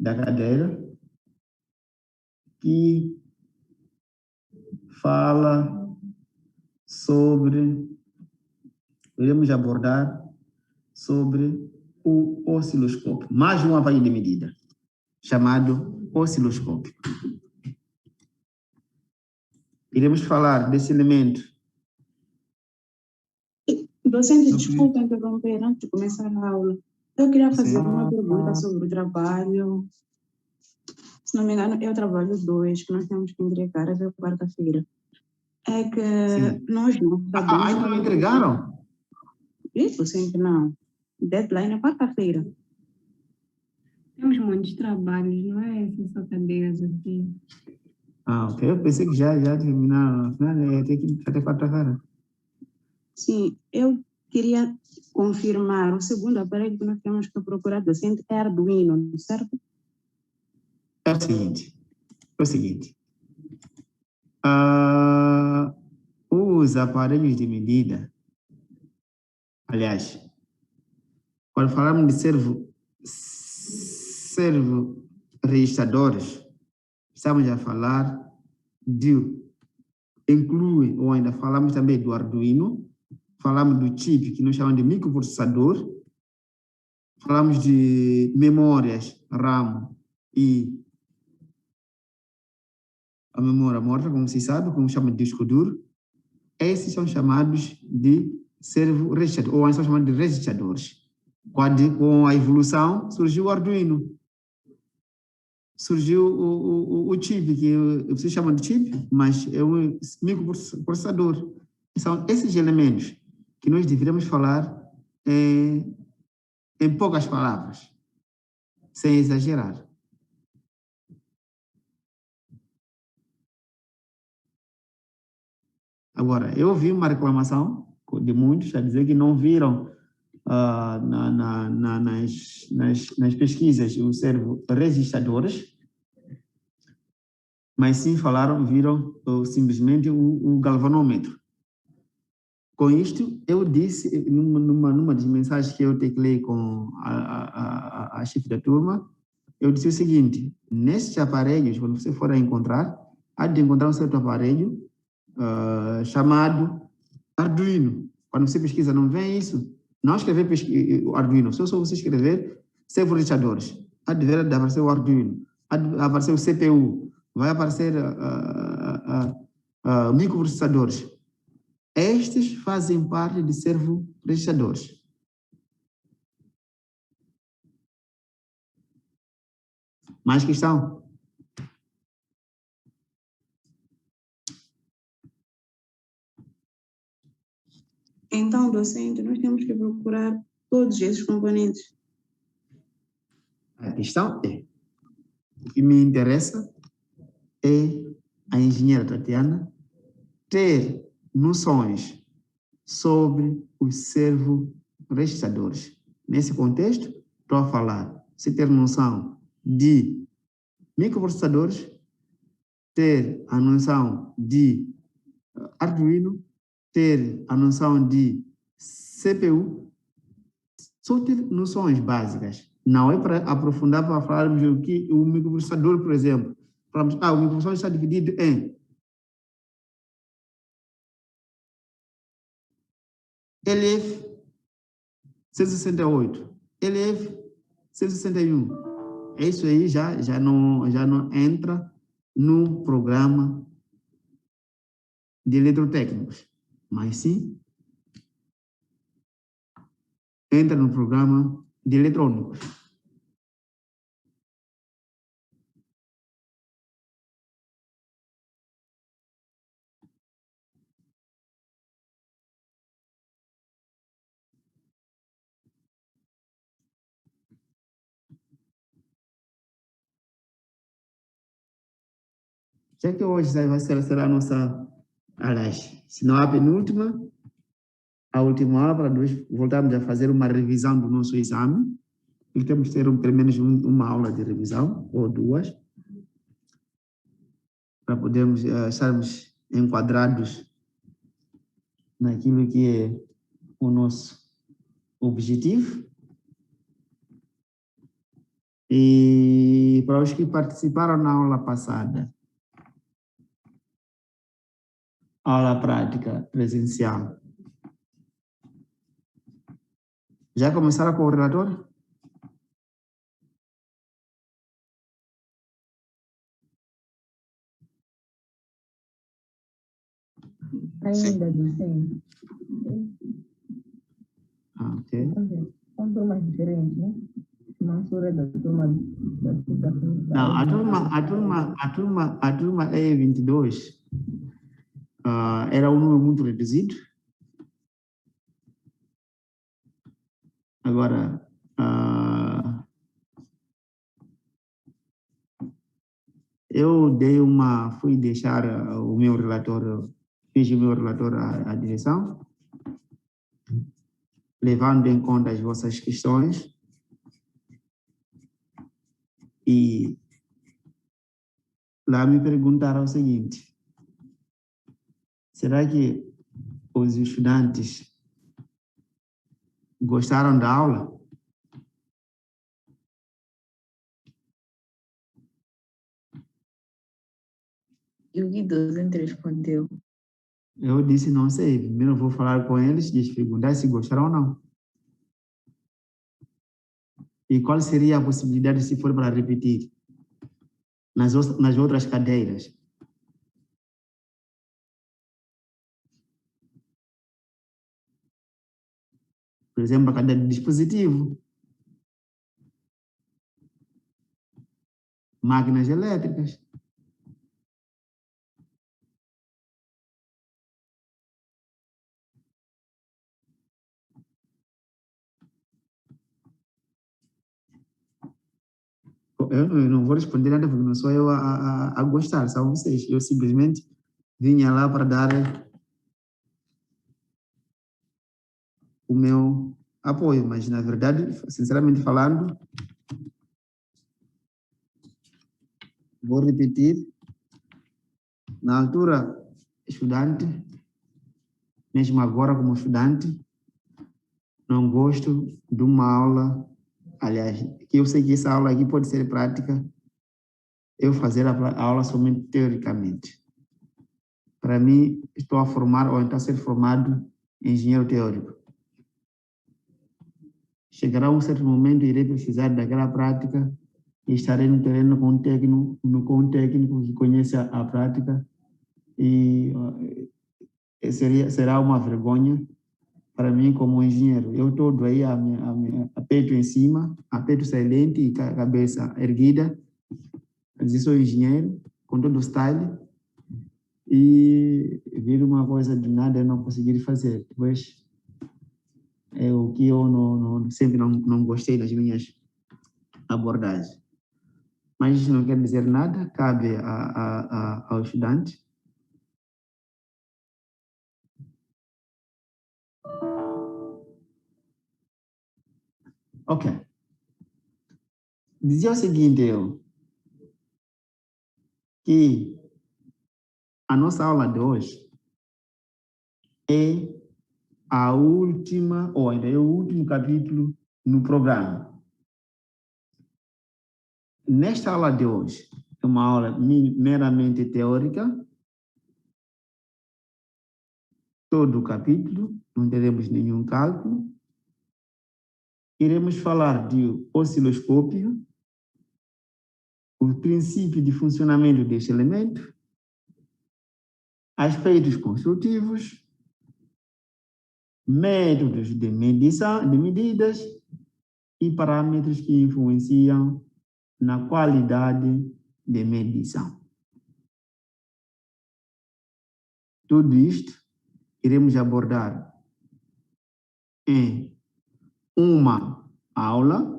da cadeira que fala sobre, iremos abordar sobre o osciloscópio, mais um aparelho de medida, chamado osciloscópio. Iremos falar desse elemento. Docente, desculpa interromper antes de começar a aula. Eu queria fazer uma pergunta sobre o trabalho. Se não me engano, é o trabalho 2 que nós temos que entregar até quarta-feira. É que nós não sabemos... ainda não entregaram? Isso, sempre não. Deadline é quarta-feira. Temos muitos trabalhos, não é só cadeiras assim. Ok. Eu pensei que já terminaram. Afinal, tem que ir até quarta-feira. Sim, eu queria confirmar. O segundo aparelho que nós temos que procurar docente é Arduino, certo? É o seguinte. Os aparelhos de medida, aliás, quando falamos de servo registradores, estamos a falar inclui, ou ainda falamos também do Arduino, falamos do chip que nós chamamos de microprocessador, falamos de memórias RAM e a memória morta, como se sabe, como chama de disco duro. Esses são chamados de servo registrador, ou são chamados de registradores. Com a evolução, surgiu o Arduino. Surgiu o chip, que você chama de chip, mas é um microprocessador. São esses elementos que nós deveríamos falar em poucas palavras, sem exagerar. Agora, eu ouvi uma reclamação de muitos a dizer que não viram nas pesquisas o servo registradores, mas sim viram simplesmente o galvanômetro. Com isto, eu disse, numa das mensagens que eu teclei com a chefe da turma, eu disse o seguinte: nestes aparelhos, quando você for encontrar, há de encontrar um certo aparelho chamado Arduino. Quando você pesquisa, não vem isso. Não escrever o Arduino, só você escrever servo registradores. Há de aparecer o Arduino, há de aparecer o CPU, vai aparecer microprocessadores. Estes fazem parte de servo registradores. Mais questão? Então, docente, nós temos que procurar todos esses componentes. A questão é, o que me interessa é a engenheira Tatiana ter noções sobre os servo-registradores. Nesse contexto, estou a falar, você ter noção de microprocessadores, ter a noção de Arduino, ter a noção de CPU, só ter noções básicas. Não é para aprofundar, para falarmos o que o microprocessador, por exemplo, falamos, o microprocessador está dividido em LF 168, LF 161. Isso aí já não entra no programa de eletrotécnicos, mas sim entra no programa de eletrônicos. Já que hoje será a nossa, aliás, se não a penúltima, a última aula, para nós voltarmos a fazer uma revisão do nosso exame, e temos que ter pelo menos uma aula de revisão, ou duas, para podermos estarmos enquadrados naquilo que é o nosso objetivo. E E para os que participaram na aula passada, aula prática presencial, já começaram com o relatório? Ainda, sim. Ok. São turmas diferentes, né? Não sou da turma da educação. Não, a turma E22 era um número muito reduzido. Agora, eu fui deixar o meu relatório, fiz o meu relatório à direção, levando em conta as vossas questões. E lá me perguntaram o seguinte: será que os estudantes gostaram da aula? E o docente respondeu. Eu disse, não sei, primeiro vou falar com eles, lhes perguntar se gostaram ou não. E qual seria a possibilidade se for para repetir nas outras cadeiras? Por exemplo, a cadeira de dispositivo, máquinas elétricas. Eu não vou responder nada porque não sou eu a gostar, são vocês. Eu simplesmente vinha lá para dar o meu apoio, mas na verdade, sinceramente falando, vou repetir, na altura, estudante, mesmo agora como estudante, não gosto de uma aula, aliás, que eu sei que essa aula aqui pode ser prática, eu fazer a aula somente teoricamente. Para mim, estou a formar ou então a ser formado em engenheiro teórico. Chegará um certo momento, irei precisar daquela prática e estarei no terreno com um técnico que conhece a prática e será uma vergonha para mim como engenheiro. Eu todo aí a peito em cima, a peito silente e cabeça erguida, dizer sou engenheiro, com todo o style, e vir uma coisa de nada eu não conseguir fazer. Depois, é o que eu sempre não gostei das minhas abordagens. Mas isso não quer dizer nada, cabe ao estudante. Ok. Dizia o seguinte, que a nossa aula de hoje é a última, ou ainda é o último capítulo no programa. Nesta aula de hoje, é uma aula meramente teórica, todo o capítulo, não teremos nenhum cálculo. Iremos falar de osciloscópio, o princípio de funcionamento deste elemento, aspectos construtivos, métodos de medição, de medidas e parâmetros que influenciam na qualidade de medição. Tudo isto iremos abordar em uma aula.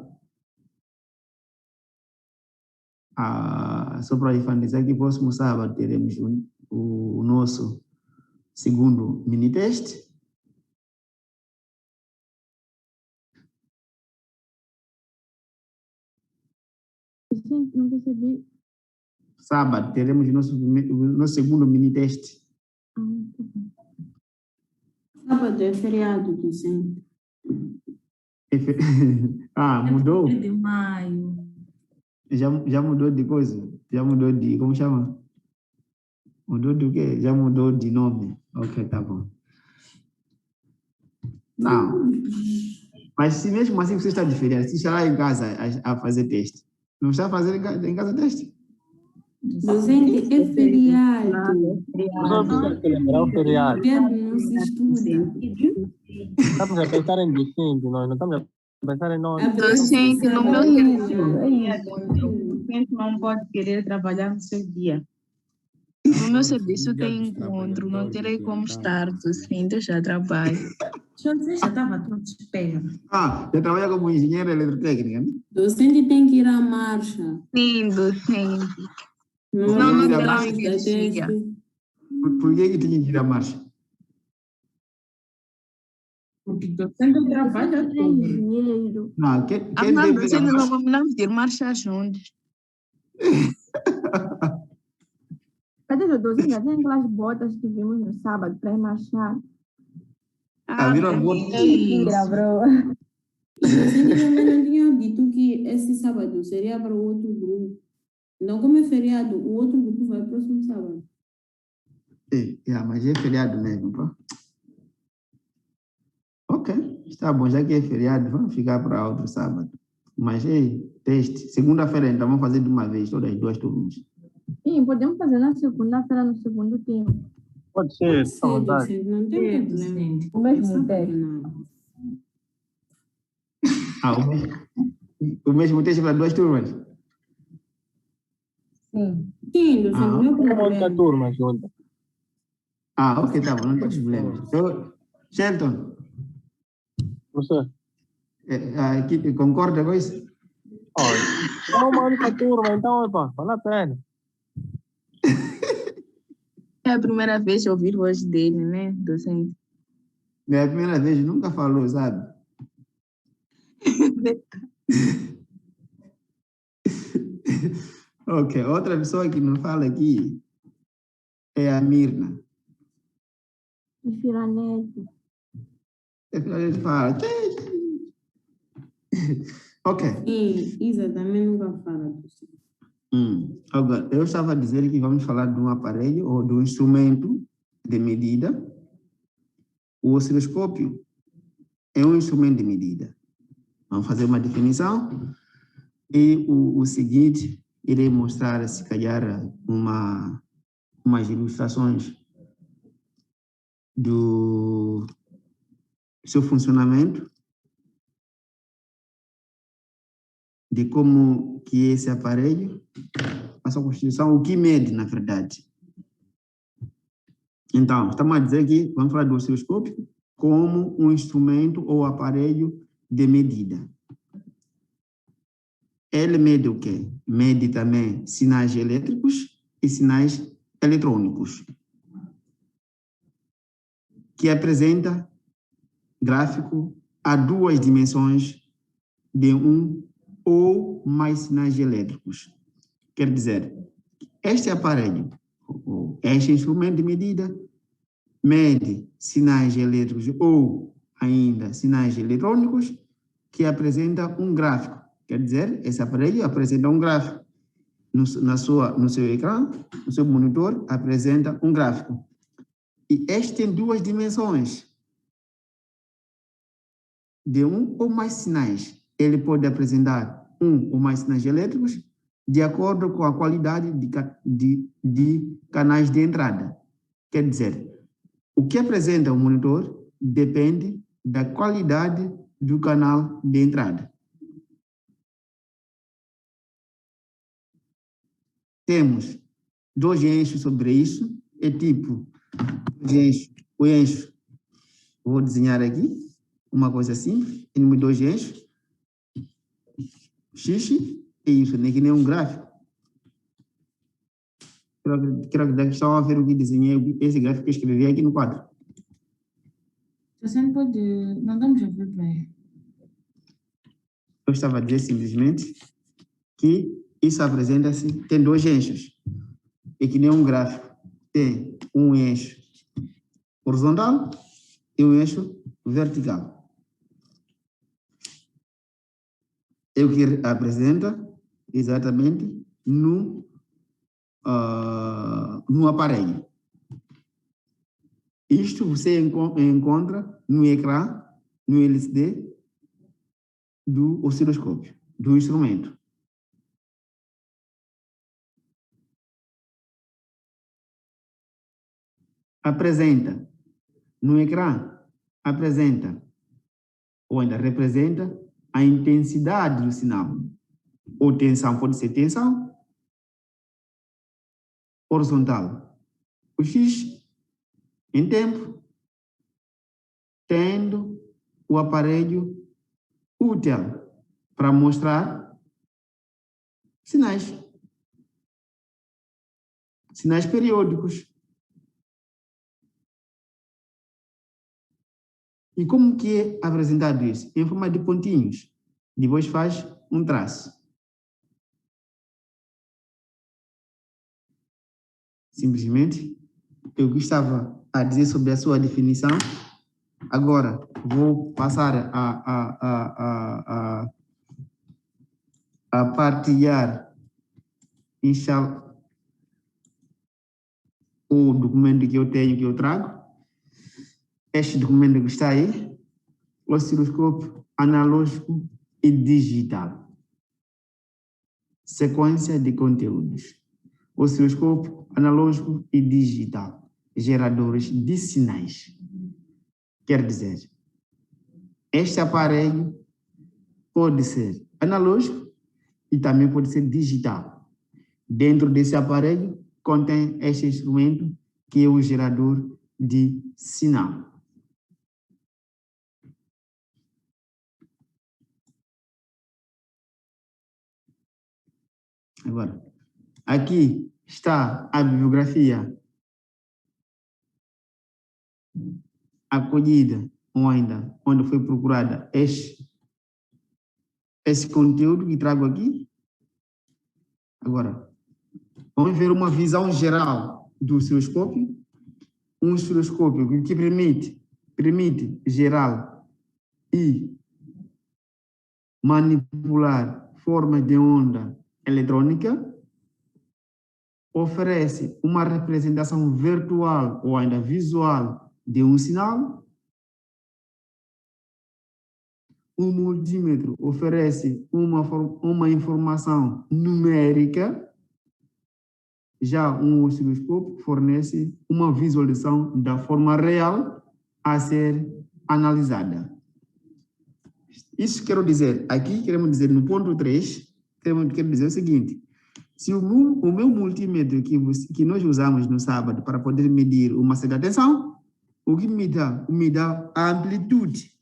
Só para enfatizar que próximo sábado teremos o nosso segundo mini-teste. Gente, não percebi. Sábado teremos o nosso segundo mini-teste. Sábado é feriado, docente. Mudou? É de maio. Já mudou de coisa? Já mudou de, como chama? Mudou do quê? Já mudou de nome. Ok, tá bom. Não. Mas se mesmo assim você está de férias, se está lá em casa a fazer teste, não está a fazer em casa teste? Docente, é feriado. Feriado. Só precisa lembrar o feriado. Feriado não se estuda. Estamos a pensar em distinto, nós não estamos a pensar em nós. Docente, no meu serviço, É isso. o docente não pode querer trabalhar no seu dia. No meu serviço tem encontro, não terei como estar, docente, eu já trabalho. Você já estava tudo espelho. Você trabalha como engenheiro eletrotécnica, né? Docente tem que ir à marcha. Sim, docente. Não, Não, não não, traz não, da teste. Por que tinha que ir à marcha? Porque docente trabalha tudo. Engenheiro. Não, quem Ah, não, deve ir à docente, não marcha? combinamos de ir marchar juntos. Cadê os dois? Já tem aquelas botas que vimos no sábado para ir marchar. Viram bem, botas? Mentira, bro. E docente também não tinha dito que esse sábado seria para o outro grupo. Não, como é feriado, o outro grupo vai próximo sábado. Mas é feriado mesmo, pá. Ok, está bom, já que é feriado, vamos ficar para outro sábado. Mas, teste. Segunda-feira, então, vamos fazer de uma vez, todas as 2 turmas. Sim, podemos fazer na segunda-feira, no segundo tempo. Pode ser, Pode à ser, vontade. docente, não tem problema. Docente. O mesmo Sábado teste. não. O mesmo teste para 2 turmas? Sim. Sim, docente, não é Uma única problema. turma junta. Ok, tá bom, não tem problema. Então, Shelton, Você? concorda com isso? Olha, é uma única turma, então, epa, vale a pena. É a primeira vez que eu ouvi a voz dele, né, docente? É a primeira vez, nunca falou, sabe? Ok, outra pessoa que não fala aqui é a Mirna. E Firanete. A gente fala. Ok. Sim, Isa também nunca fala, docente. Agora, eu estava a dizer que vamos falar de um aparelho ou de um instrumento de medida. O osciloscópio é um instrumento de medida. Vamos fazer uma definição e o seguinte, irei mostrar, se calhar, umas ilustrações do seu funcionamento, de como que esse aparelho, a sua constituição, o que mede, na verdade. Então, estamos a dizer que vamos falar do osciloscópio como um instrumento ou aparelho de medida. Ele mede o quê? Mede também sinais elétricos e sinais eletrônicos, que apresenta gráfico a 2 dimensões de um ou mais sinais elétricos. Quer dizer, este aparelho, ou este instrumento de medida, mede sinais elétricos ou ainda sinais eletrônicos que apresentam um gráfico. Quer dizer, esse aparelho apresenta um gráfico. No seu ecrã, no seu monitor, apresenta um gráfico. E este tem 2 dimensões de um ou mais sinais. Ele pode apresentar um ou mais sinais elétricos de acordo com a qualidade de canais de entrada. Quer dizer, o que apresenta o monitor depende da qualidade do canal de entrada. Temos 2 eixos sobre isso, é tipo, o eixo, vou desenhar aqui, uma coisa simples, temos 2 eixos, X e Y, né, que nem um gráfico. Quero que estão a ver o que desenhei, esse gráfico que eu escrevi aqui no quadro. Você não pode. Não estamos a ver bem. Eu estava a dizer simplesmente que isso apresenta-se, tem 2 eixos, é que nem um gráfico, tem um eixo horizontal e um eixo vertical. É o que apresenta exatamente no aparelho. Isto você encontra no ecrã, no LCD do osciloscópio, do instrumento. Apresenta no ecrã, apresenta ou ainda representa a intensidade do sinal. Ou tensão, pode ser tensão horizontal. O X em tempo, tendo o aparelho útil para mostrar sinais periódicos. E como que é apresentado isso? Em forma de pontinhos. Depois faz um traço. Simplesmente, eu estava a dizer sobre a sua definição. Agora, vou passar a partilhar o documento que eu tenho, que eu trago. Este documento que está aí, osciloscópio analógico e digital. Sequência de conteúdos. Osciloscópio analógico e digital. Geradores de sinais. Quer dizer, este aparelho pode ser analógico e também pode ser digital. Dentro desse aparelho contém este instrumento que é o gerador de sinal. Agora, aqui está a bibliografia acolhida, ou ainda onde foi procurada esse conteúdo que trago aqui. Agora, vamos ver uma visão geral do osciloscópio. Um osciloscópio que permite gerar e manipular formas de onda eletrônica, oferece uma representação virtual ou ainda visual de um sinal. Um multímetro oferece uma informação numérica. Já um osciloscópio fornece uma visualização da forma real a ser analisada. Isso quero dizer, aqui queremos dizer no ponto 3, quero dizer o seguinte: se o meu multímetro que nós usamos no sábado para poder medir uma certa tensão, o que me dá a amplitude.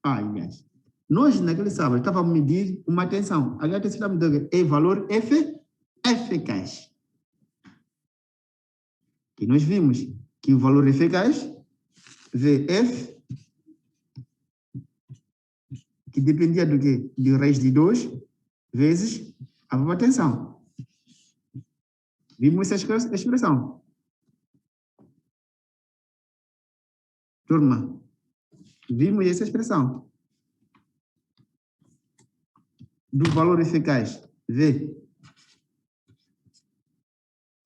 Aliás, nós naquele sábado estávamos a medir uma tensão. Agora estamos dando é valor eficaz. E nós vimos que o valor eficaz, VF, que dependia do quê? De raiz de 2 vezes a tensão. Vimos essa expressão. Turma, vimos essa expressão. Do valor eficaz, V.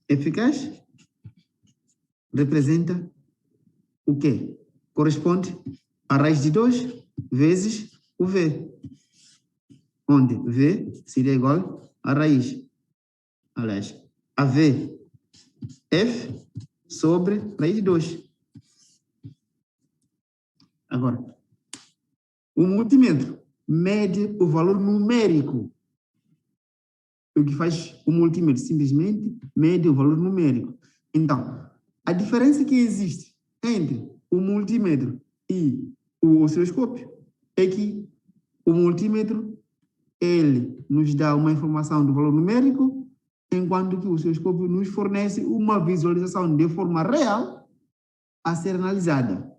Eficaz representa o quê? Corresponde a raiz de 2 vezes o V. Onde V seria igual a raiz. Aliás, a V, F sobre raiz de 2. Agora, o multímetro mede o valor numérico. O que faz o multímetro simplesmente mede o valor numérico. Então, a diferença que existe entre o multímetro e o osciloscópio é que o multímetro ele nos dá uma informação do valor numérico, enquanto que o osciloscópio nos fornece uma visualização de forma real a ser analisada.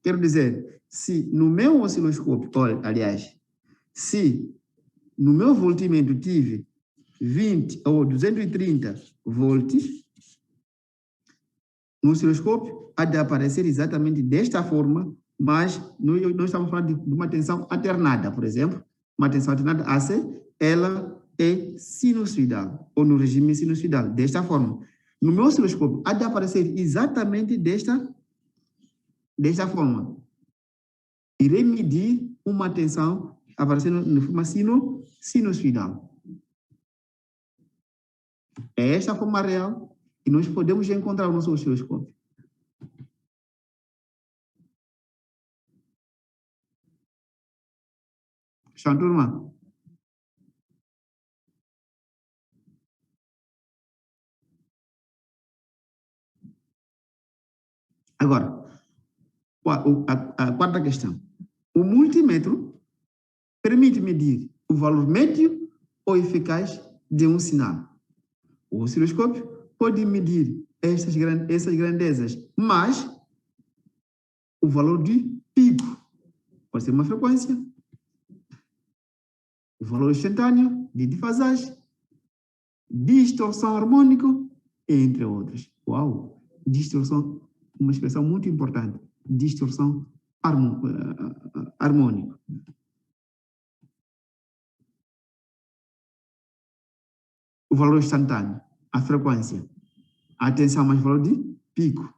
Quero dizer, se no meu osciloscópio, aliás, se no meu voltímetro tive 20 ou 230 volts, no osciloscópio há de aparecer exatamente desta forma, mas nós estamos falando de uma tensão alternada, por exemplo. Uma tensão alternada AC ela é sinusoidal, ou no regime sinusoidal, desta forma. No meu osciloscópio, há de aparecer exatamente desta forma. Irei medir uma tensão aparecendo de forma sinusoidal. É esta a forma real e nós podemos encontrar o nosso osciloscópio. Estão, turma? Agora, a quarta questão. O multímetro permite medir o valor médio ou eficaz de um sinal. O osciloscópio pode medir essas grandezas, mas o valor de pico pode ser uma frequência, o valor instantâneo de defasagem, distorção harmônica, entre outros. Uau! Distorção, uma expressão muito importante. Distorção harmônica. O valor instantâneo, a frequência, a tensão mais valor de pico.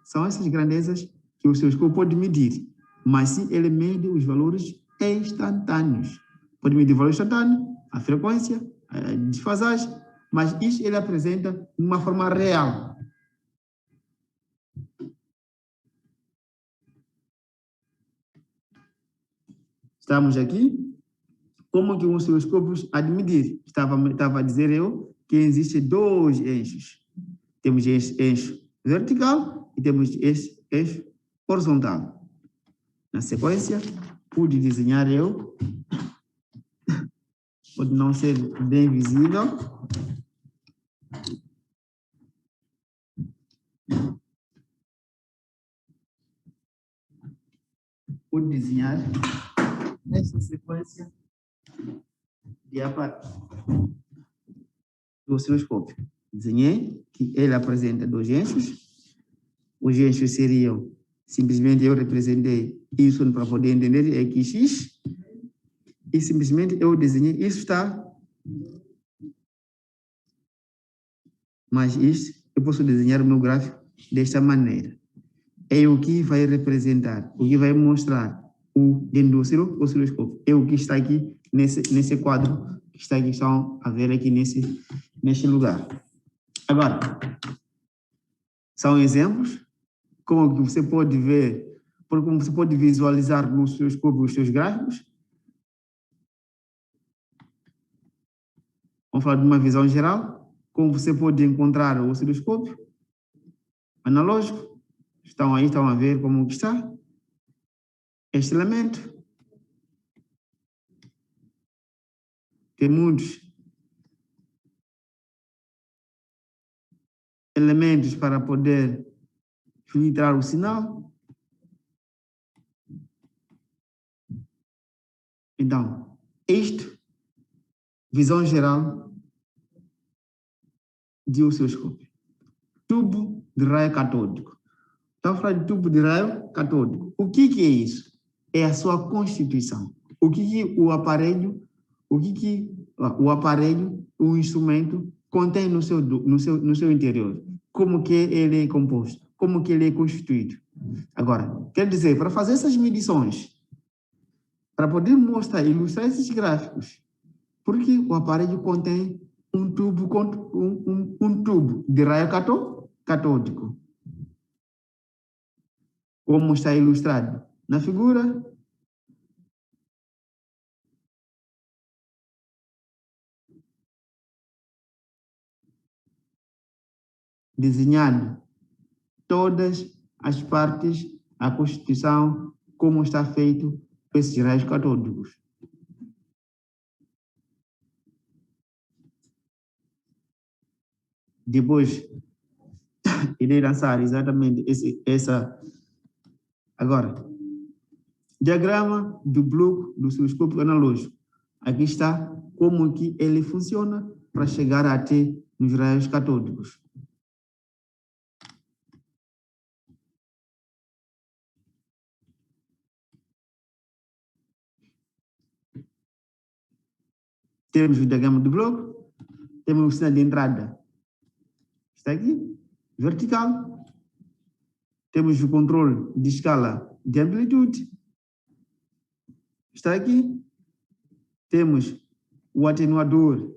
São essas grandezas que o osciloscópio pode medir, mas se ele mede os valores instantâneos. Pode medir o valor instantâneo, a frequência, a desfasagem, mas isso ele apresenta de uma forma real. Estamos aqui. Como que um osciloscópio há de medir? Estava a dizer eu que existem dois eixos. Temos eixo vertical e temos eixo horizontal. Na sequência, pude desenhar eu. Pode não ser bem visível. Pude desenhar esta sequência de aparato do osciloscópio. Desenhei que ele apresenta dois eixos. Os eixos seriam, simplesmente eu representei isso para poder entender, é que X, e simplesmente eu desenhei, isso está, mas isso eu posso desenhar o meu gráfico desta maneira. É o que vai representar, o que vai mostrar o dentro do osciloscópio. É o que está aqui nesse quadro, que está aqui, estão a ver aqui neste lugar. Agora, são exemplos, como você pode ver, como você pode visualizar no osciloscópio os seus gráficos. Vamos falar de uma visão geral, como você pode encontrar o osciloscópio analógico. Estão a ver como está. Este elemento tem muitos elementos para poder filtrar o sinal. Então, visão geral de osciloscópio. Tubo de raio catódico. Estamos falando de tubo de raio catódico. O que é isso? É a sua constituição. O aparelho, o instrumento contém no seu interior. Como que ele é composto? Como que ele é constituído? Agora, quer dizer, para fazer essas medições, para poder mostrar, ilustrar esses gráficos, porque o aparelho contém um tubo de raio catódico. Como está ilustrado na figura. Desenhado todas as partes, a constituição, como está feito esses raios catódicos. Depois, irei lançar exatamente essa. Agora, diagrama do bloco do osciloscópio analógico. Aqui está como que ele funciona para chegar até nos raios catódicos. Temos o diagrama do bloco, temos o sinal de entrada. Está aqui, vertical. Temos o controle de escala de amplitude. Está aqui. Temos o atenuador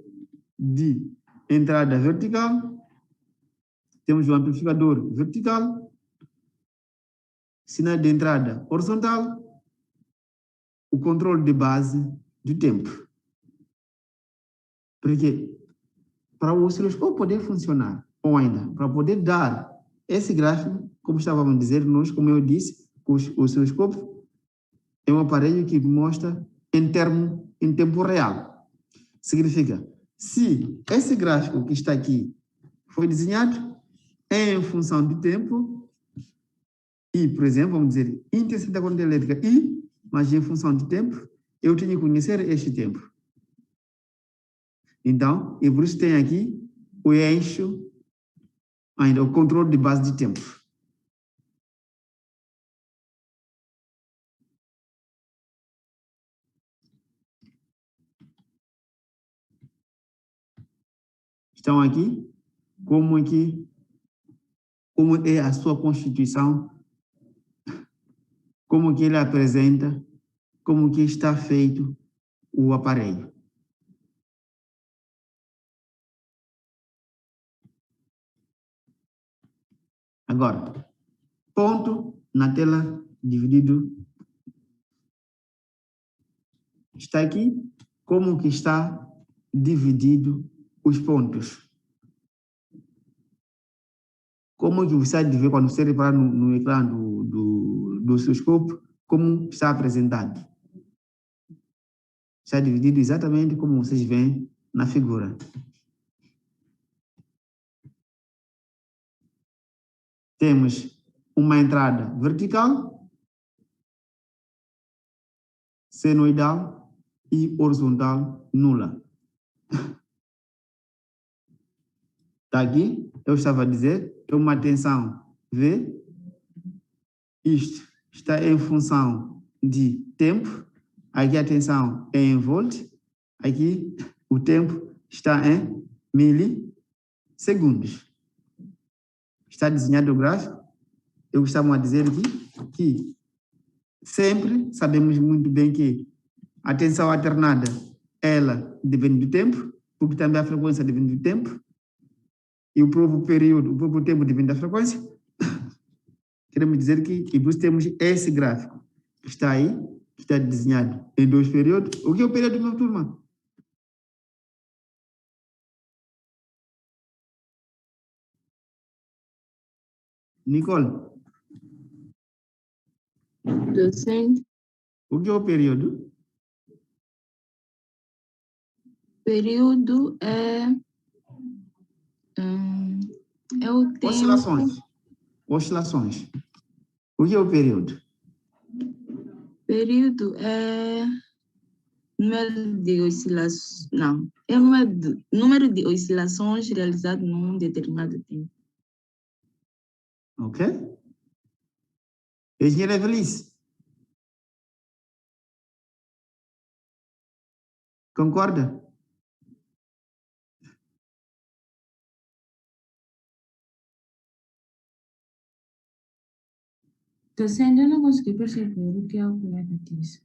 de entrada vertical. Temos o amplificador vertical. Sinal de entrada horizontal. O controle de base do tempo. Porque para o osciloscópio poder funcionar, ou ainda, para poder dar esse gráfico, como estávamos a dizer, nós, como eu disse, o osciloscópio é um aparelho que mostra em tempo real. Significa, se esse gráfico que está aqui foi desenhado em função do tempo, e, por exemplo, vamos dizer, intensidade da corrente elétrica I, mas em função do tempo, eu tenho que conhecer este tempo. Então, e por isso tem aqui o eixo, ainda o controle de base de tempo. Estão aqui como é a sua constituição, como que ele apresenta, como que está feito o aparelho. Agora, ponto na tela dividido. Está aqui como que está dividido os pontos. Como que você vai ver quando você reparar no ecrã do osciloscópio, como está apresentado. Está dividido exatamente como vocês veem na figura. Temos uma entrada vertical, senoidal e horizontal nula. Está aqui, eu estava a dizer, é uma tensão V. Isto está em função de tempo. Aqui a tensão é em volt. Aqui o tempo está em milissegundos. Está desenhado o gráfico. Eu estava a dizer aqui que sempre sabemos muito bem que a tensão alternada, ela depende do tempo, porque também a frequência depende do tempo, e o próprio período, o próprio tempo depende da frequência. Queremos dizer que, e por isso temos esse gráfico, que está aí, que está desenhado em 2 períodos. O que é o período, minha turma? Nicole. Docente. O que é o período? Período é o tempo. Oscilações. O que é o período? Período é número de oscilações. Não, é número de oscilações realizado num determinado tempo. Ok? Engenheira Evelise. Concorda? Docente, eu não consegui perceber o que a colega disse.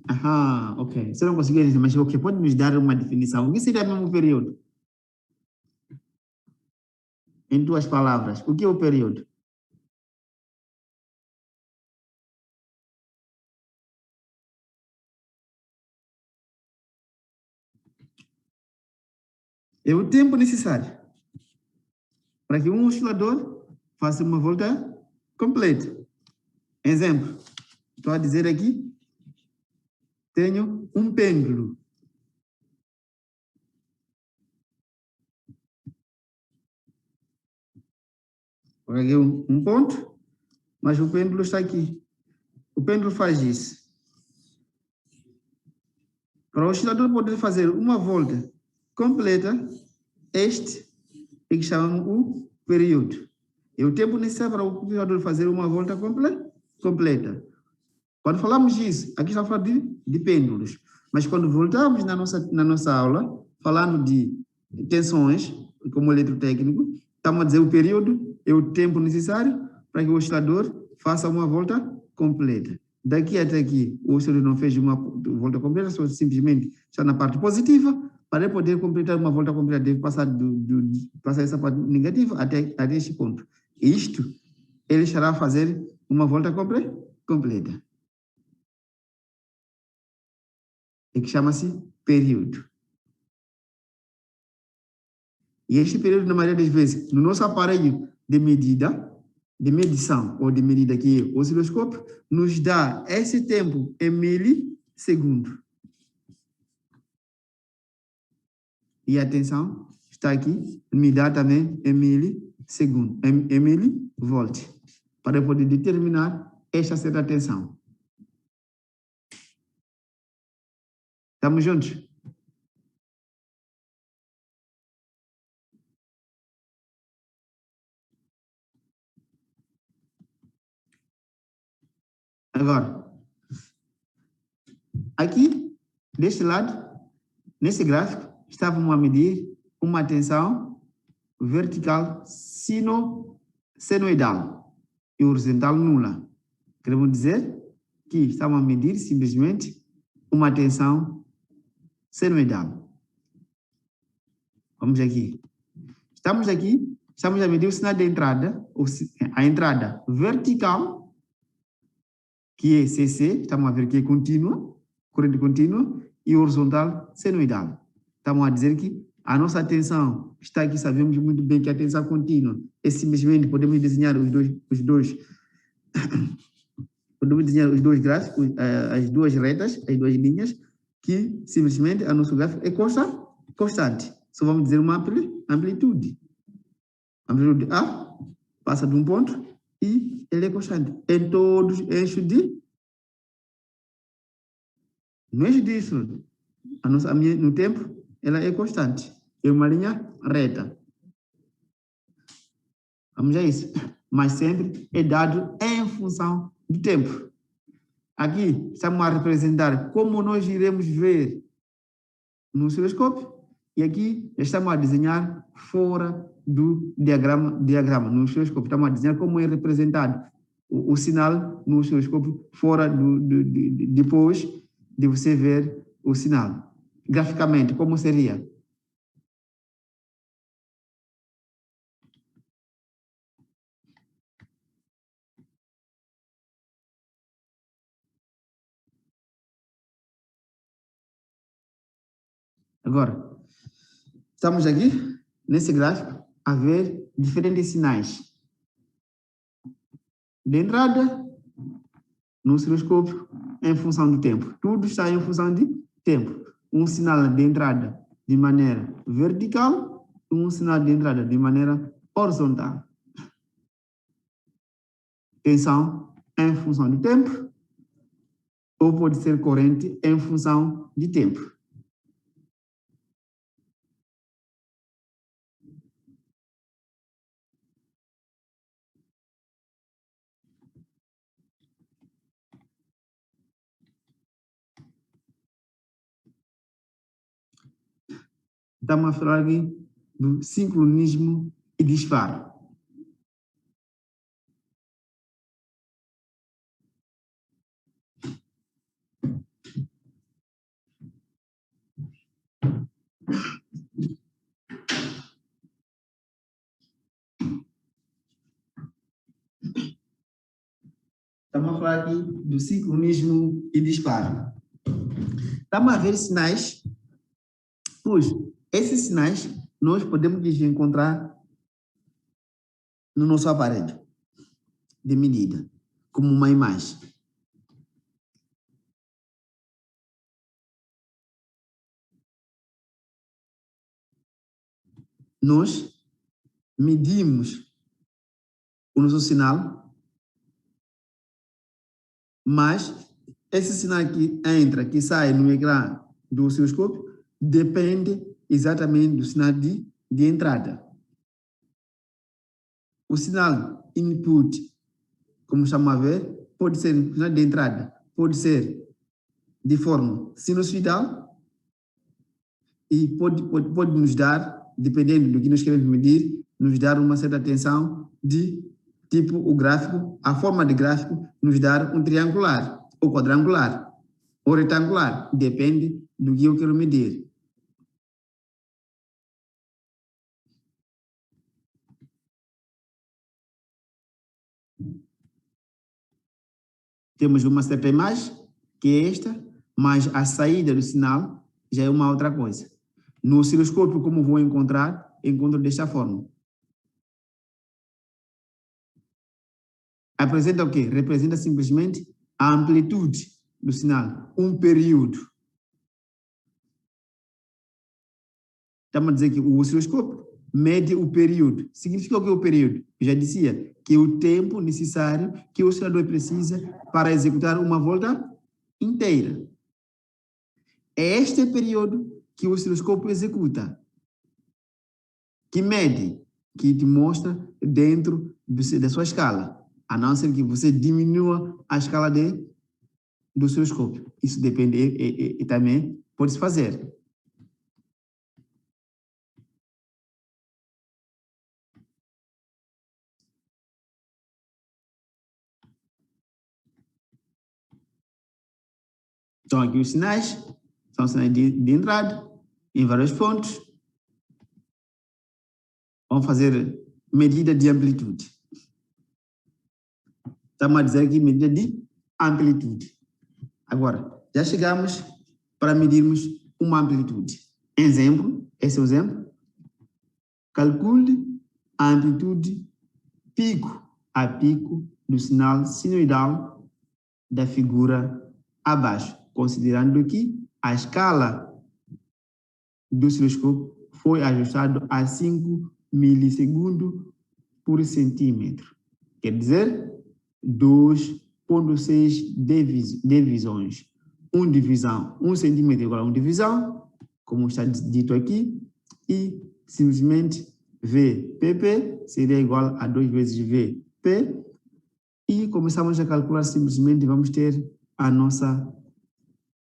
Aham, ok. Você não conseguiu dizer, mas ok, pode nos dar uma definição. O que seria mesmo o período? Em 2 palavras, o que é o período? É o tempo necessário para que um oscilador faça uma volta completa. Exemplo, estou a dizer aqui, tenho um pêndulo. Por aqui um ponto, mas o pêndulo está aqui. O pêndulo faz isso. Para o oscilador poder fazer uma volta completa, este é que chamamos o período. É o tempo necessário para o oscilador fazer uma volta completa. Quando falamos disso, aqui está falando de pêndulos. Mas quando voltamos na nossa aula, falando de tensões, como eletrotécnico, estamos a dizer o período é o tempo necessário para que o oscilador faça uma volta completa. Daqui até aqui, o oscilador não fez uma volta completa, só simplesmente está na parte positiva. Para poder completar uma volta completa, deve passar, passar essa parte negativa até este ponto. Isto, ele estará a fazer uma volta completa. É que chama-se período. E este período, na maioria das vezes, no nosso aparelho de medição ou de medida que é o osciloscópio, nos dá esse tempo em milissegundos. E atenção, está aqui, me dá também em milissegundos, em milivolts, para poder determinar esta certa tensão. Estamos juntos? Agora, aqui, deste lado, nesse gráfico, estávamos a medir uma tensão vertical senoidal e horizontal nula. Queremos dizer que estamos a medir simplesmente uma tensão senoidal. Vamos aqui. Estamos a medir o sinal de entrada, a entrada vertical, que é CC, estamos a ver que é contínua, corrente contínua, e horizontal senoidal. Estamos a dizer que a nossa tensão está aqui, sabemos muito bem que a tensão contínua é simplesmente, podemos desenhar os dois gráficos, as duas retas, as duas linhas, que simplesmente a nosso gráfico é constante. Só vamos dizer uma amplitude. A amplitude A passa de um ponto e ele é constante. Em todos eixos no eixo disso, no tempo, ela é constante. É uma linha reta. Vamos a isso. Mas sempre é dado em função do tempo. Aqui estamos a representar como nós iremos ver no osciloscópio. E aqui estamos a desenhar fora do diagrama no osciloscópio. Estamos a desenhar como é representado o sinal no osciloscópio fora depois de você ver o sinal. Graficamente, como seria? Agora, estamos aqui, nesse gráfico, a ver diferentes sinais. De entrada, no osciloscópio, em função do tempo. Tudo está em função de tempo. Um sinal de entrada de maneira vertical e um sinal de entrada de maneira horizontal. Tensão em função do tempo, ou pode ser corrente em função de tempo. Estamos a falar aqui do sincronismo e disparo. Estamos a falar aqui do sincronismo e disparo. Estamos a ver sinais. Pois, esses sinais nós podemos encontrar no nosso aparelho de medida, como uma imagem. Nós medimos o nosso sinal, mas esse sinal que entra, que sai no ecrã do osciloscópio, depende exatamente do sinal de entrada. O sinal input, como estamos a ver, pode ser o sinal de entrada, pode ser de forma sinusoidal e pode nos dar, dependendo do que nós queremos medir, nos dar uma certa tensão de tipo o gráfico, a forma de gráfico nos dar um triangular, ou quadrangular, ou retangular, depende do que eu quero medir. Temos uma certa imagem, que é esta, mas a saída do sinal já é uma outra coisa. No osciloscópio, como vou encontrar? Encontro desta forma. Apresenta o quê? Representa simplesmente a amplitude do sinal, um período. Estamos a dizer que o osciloscópio mede o período. Significa o que é o período? Eu já dizia que é o tempo necessário que o oscilador precisa para executar uma volta inteira. É este período que o osciloscópio executa, que mede, que te mostra dentro da sua escala, a não ser que você diminua a escala do osciloscópio. Isso depende e também pode-se fazer. Então, aqui os sinais, são sinais de entrada, em vários pontos. Vamos fazer medida de amplitude. Estamos a dizer aqui medida de amplitude. Agora, já chegamos para medirmos uma amplitude. Exemplo, esse é o exemplo. Calcule a amplitude pico a pico do sinal sinoidal da figura abaixo, considerando que a escala do osciloscópio foi ajustada a 5 milissegundos por centímetro. Quer dizer, 2,6 divisões. 1 divisão, 1 centímetro igual a 1 divisão, como está dito aqui, e simplesmente VPP seria igual a 2 vezes VP, e começamos a calcular simplesmente, vamos ter a nossa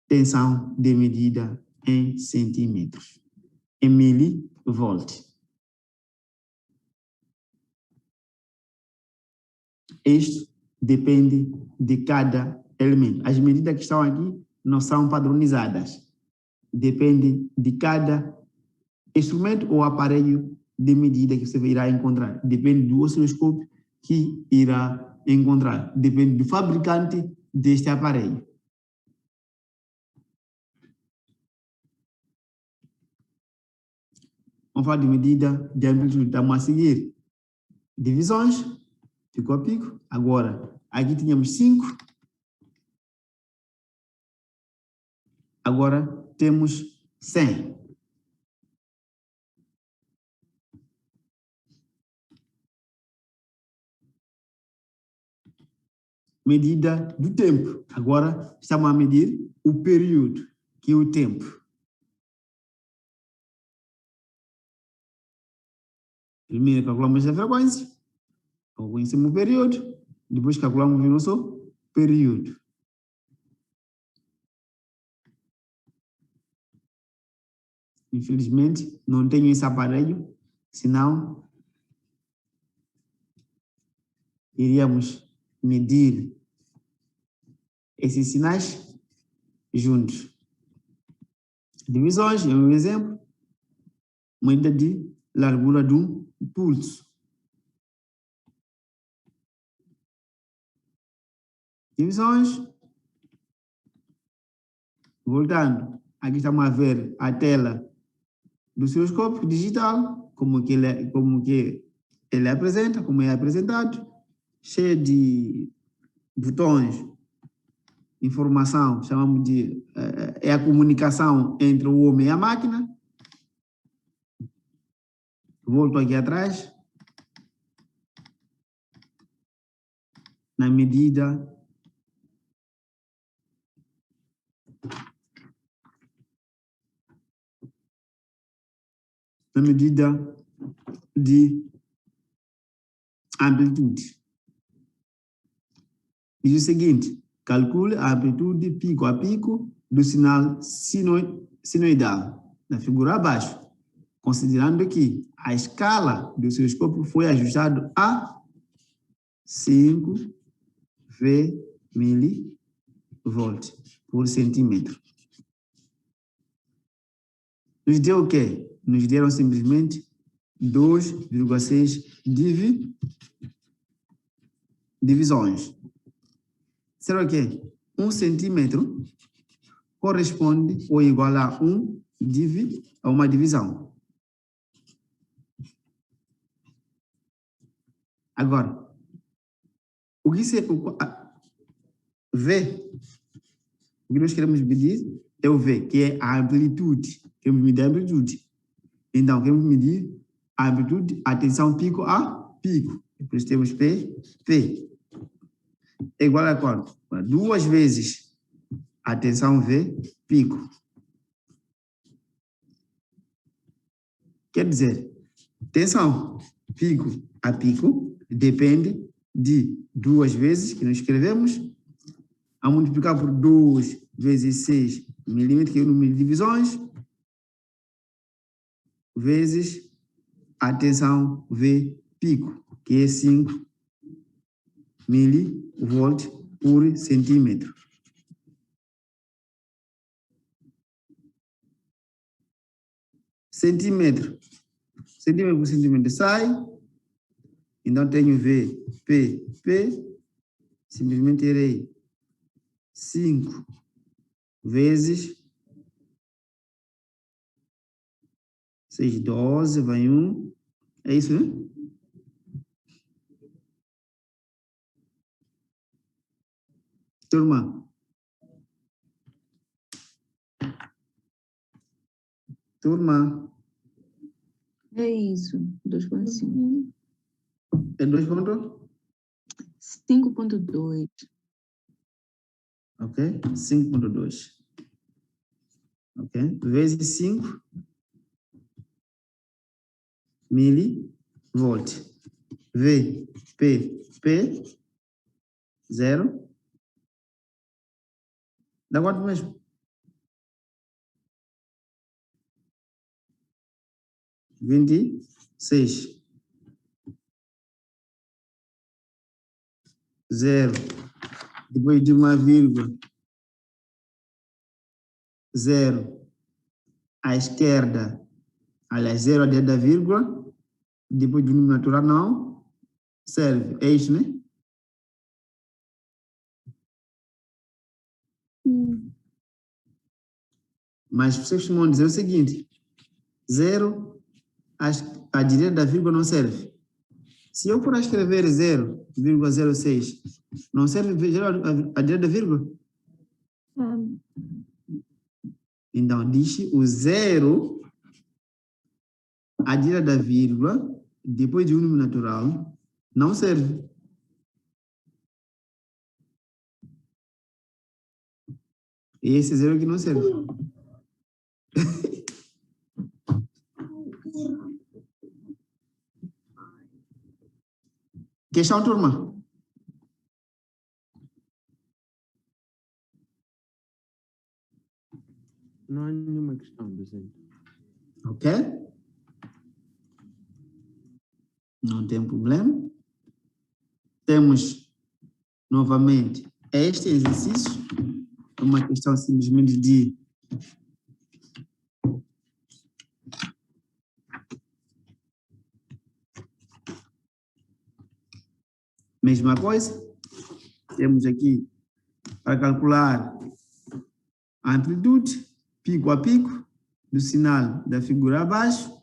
tensão de medida em centímetros, em milivolt. Isto depende de cada elemento. As medidas que estão aqui não são padronizadas. Depende de cada instrumento ou aparelho de medida que você irá encontrar. Depende do osciloscópio que irá encontrar. Depende do fabricante deste aparelho. Vamos falar de medida de amplitude. Estamos a seguir divisões, pico a pico. Agora, aqui tínhamos 5. Agora temos 100. Medida do tempo. Agora estamos a medir o período, que é o tempo. Primeiro calculamos a frequência, conhecemos o período, depois calculamos o nosso período. Infelizmente, não tenho esse aparelho, senão iríamos medir esses sinais juntos. Divisões, é um exemplo, medida de largura do pulso. Divisões. Voltando, aqui estamos a ver a tela do osciloscópio digital, como que ele apresenta, como é apresentado, cheio de botões, informação, chamamos de é a comunicação entre o homem e a máquina. Volto aqui atrás, na medida de amplitude. Diz o seguinte, Calcule a amplitude pico a pico do sinal sinoidal da figura abaixo, considerando que a escala do osciloscópio foi ajustada a 5 V milivolt por centímetro. Nos deu o quê? Nos deram simplesmente 2,6 divisões. Será que 1 centímetro corresponde ou igual a uma divisão? Agora, o que V, o que nós queremos medir é o V, que é a amplitude. Queremos medir a amplitude. Então, queremos medir a amplitude, a tensão pico a pico. Por isso temos P é igual a quanto? 2 vezes a tensão V pico. Quer dizer, tensão pico a pico depende de 2 vezes, que nós escrevemos, a multiplicar por 2 vezes 6 milímetros, que é o número de divisões, vezes a tensão V pico, que é 5 milivolt por centímetro. Centímetro por centímetro sai, então tenho V, P, simplesmente irei 5 vezes 6, 12, vai 1, é isso, né? Turma. É isso, 2,5. É 2,5? 5,2. Ok? 5,2. Ok? Vezes 5 milivolt. V, P, 0. Dá quanto mesmo? 26. 0. Depois de uma vírgula. 0 à esquerda. Aliás, 0 à direita da vírgula. Depois do número natural não serve. É isso, né? Mas vocês costumam dizer o seguinte: 0 à direita da vírgula não serve. Se eu for a escrever 0,06, não serve 0 à direita da vírgula? Então, diz o 0 à direita da vírgula, depois de um número natural, não serve. E esse 0 aqui não serve. Questão, turma? Não há nenhuma questão, docente. Ok? Não tem problema. Temos novamente este exercício. Uma questão simplesmente de mesma coisa. Temos aqui para calcular a amplitude pico a pico do sinal da figura abaixo,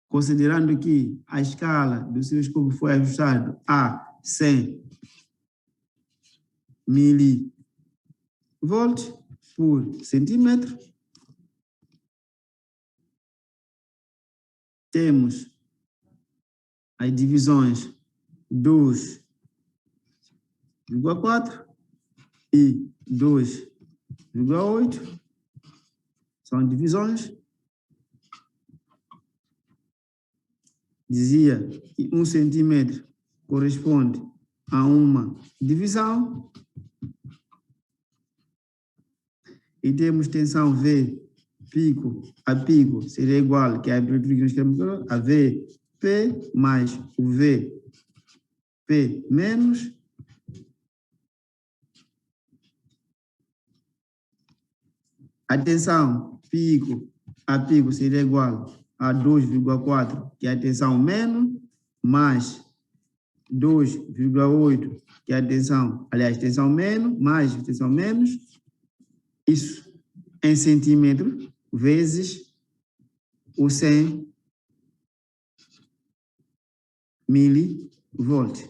considerando que a escala do osciloscópio foi ajustada a 100 milivolt por centímetro. Temos as divisões 2,4 e 2,8. São divisões. Dizia que 1 centímetro corresponde a uma divisão. e temos tensão V, pico a pico, seria igual que a amplitude que nós queremos a VP mais o VP menos a tensão pico a pico seria igual a 2,4, que é a tensão menos, mais 2,8, que é a tensão, aliás, tensão menos, mais tensão menos, isso em centímetro, vezes o 100 milivolt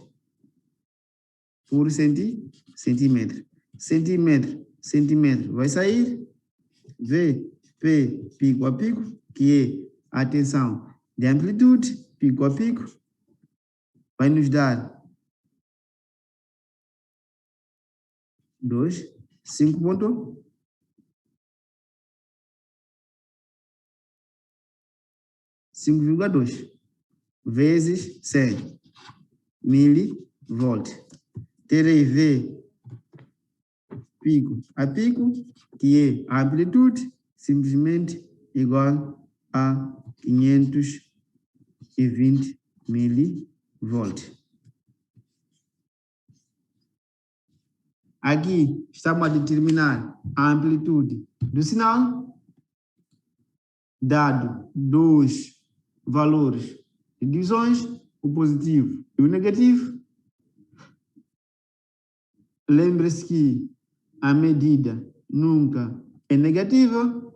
por centímetro. Centímetro vai sair VP pico a pico, que é a tensão de amplitude, pico a pico, vai nos dar 5,2 vezes 100 milivolt. Terei V pico a pico, que é a amplitude, simplesmente igual a 520 milivolt. Aqui estamos a determinar a amplitude do sinal, dado dois valores de divisões, o positivo e o negativo. Lembre-se que a medida nunca é negativa,